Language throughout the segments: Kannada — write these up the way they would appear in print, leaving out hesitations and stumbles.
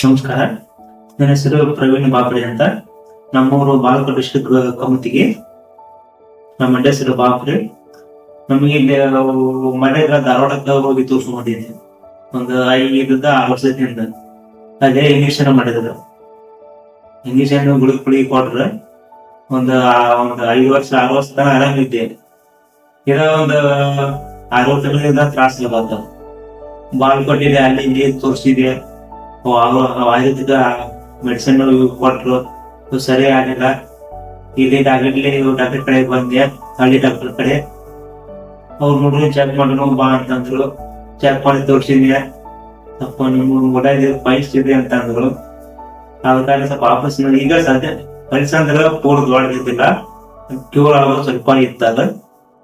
ನಮಸ್ಕಾರ. ನನ್ನ ಹೆಸರು ಪ್ರವೀಣ್ ಬಾಪಡೆ ಅಂತ. ನಮ್ಮೂರು ಬಾಗಲಕೋಟೆ ಡಿಸ್ಟ್ರಿಕ್ಟ್ ಕಮತಿಗೆ. ನಮ್ಮ ಮಂಡ್ಯ ಹೆಸರು ಬಾಪರೆ. ನಮಗೆ ಇಲ್ಲಿ ಮನೆಯ ಧಾರವಾಡಕ್ಕೆ ಹೋಗಿ ತೋರಿಸ್ಕೊಂಡಿದ್ದೆ ಒಂದು 5-6 ವರ್ಷದಿಂದ. ಅದೇ ಇಂಜೆಕ್ಷನ್ ಮಾಡಿದ್ರು. ಇಂಜೆಕ್ಷನ್ ಗುಳಿ ಕೊಟ್ರ ಒಂದು 5-6 ವರ್ಷ ತನಕ ಆರಾಮಿದ್ದೆ. ಇರೋ ಒಂದು 6 ವರ್ಷಗಳಿಂದ ತ್ರಾಸ ಬಂತು. ಬಾಗಲಕೋಟೆಗೆ ಅಲ್ಲಿ ಇಲ್ಲಿ ತೋರಿಸಿದೆ. ಆಯುರ್ವೇದಿಕ ಮೆಡಿಸಿನ್ ಕೊಟ್ರು, ಸರಿ ಆಗಿಲ್ಲ. ಇಲ್ಲಿ ಡಾಕ್ಟರ್ ಕಡೆ ಬಂದೆ, ಹಳ್ಳಿ ಡಾಕ್ಟರ್ ಕಡೆ. ಅವ್ರು ನೋಡ್ರಿ ಚೆಕ್ ಮಾಡೋಣ ಬಾ ಅಂತಂದ್ರು. ಚೆಕ್ ಮಾಡಿ ತೋರಿಸಿದ್ದೆ. ಸ್ವಲ್ಪ ನಿಮ್ಮ ಪೈಲ್ಸ್ ಇದೆ ಅಂತ ಅಂದ್ರು. ಅದಕ್ಕಾಗಿ ಸ್ವಲ್ಪ ಆಪರೇಷನ್ ಈಗ ಸದ್ಯ ಪೈಲ್ಸ್ ಅಂದ್ರೆ ಪೂರ್ತಿ ದೊಡ್ಡದಿದ್ದಿಲ್ಲ, ಕ್ಯೂರ್ ಆಗೋದು ಸ್ವಲ್ಪ ಇತ್ತದ.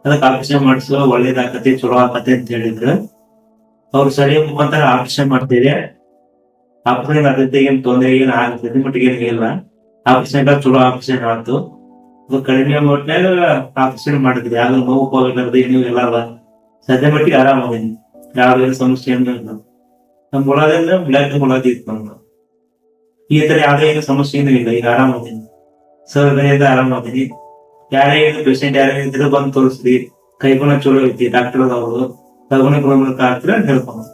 ಅದಕ್ಕೆ ಆಪರೇಷನ್ ಮಾಡಿಸುವ ಒಳ್ಳೇದಾಗತ್ತೆ, ಚಲೋ ಆಗತ್ತೆ ಅಂತ ಹೇಳಿದ್ರು. ಅವ್ರು ಸರಿ ಮುಖಾಂತರ ಆಪರೇಷನ್ ಮಾಡ್ತೇವೆ. ಆಪರೇಷನ್ ಆಗುತ್ತೆ, ಏನ್ ತೊಂದರೆ ಏನ್ ಆಗುತ್ತೆ ಮಟ್ಟಿಗೆ ಏನಿಲ್ಲ. ಆಪರೇಷನ್ ಚಲೋ ಆಪರೇಷನ್ ಆಯ್ತು. ಅದು ಕಡಿಮೆ ಅಮೌಂಟ್ನಾಗ ಆಪರೇಷನ್ ಮಾಡಿದ್ವಿ. ಯಾವ್ದು ನೋವು ಹೋಗಿಲ್ಲದ ಏನು ಇಲ್ಲ. ಸದ್ಯ ಮಟ್ಟಿಗೆ ಆರಾಮಾಗೀನಿ, ಯಾವ್ದೇನು ಸಮಸ್ಯೆ ಏನು ಇಲ್ಲ. ನಮ್ ಮೊಳದಿಂದ ಬ್ಲಡ್ ಮೊಳದಿ ಇತ್ತು ನಮ್ದು. ಈ ತರ ಯಾವ್ದೇ ಏನು ಸಮಸ್ಯೆ ಏನು ಇಲ್ಲ. ಈಗ ಆರಾಮಾಗೀನಿ, ಸಹಜದಿಂದ ಆರಾಮಾಗೀನಿ. ಯಾರೇ ಪೇಷಂಟ್ ಯಾರೇ ಇದ್ರು ಬಂದು ತೋರಿಸ್ರಿ. ಕೈಗುಣ ಚಲೋ ಐತಿ, ಡಾಕ್ಟರ್ ಅವರು ಕೈಗುಣ ಗುಣಮುಖ ಆಗ್ತಾರೆ ಹೇಳ್ಕೊಂಡು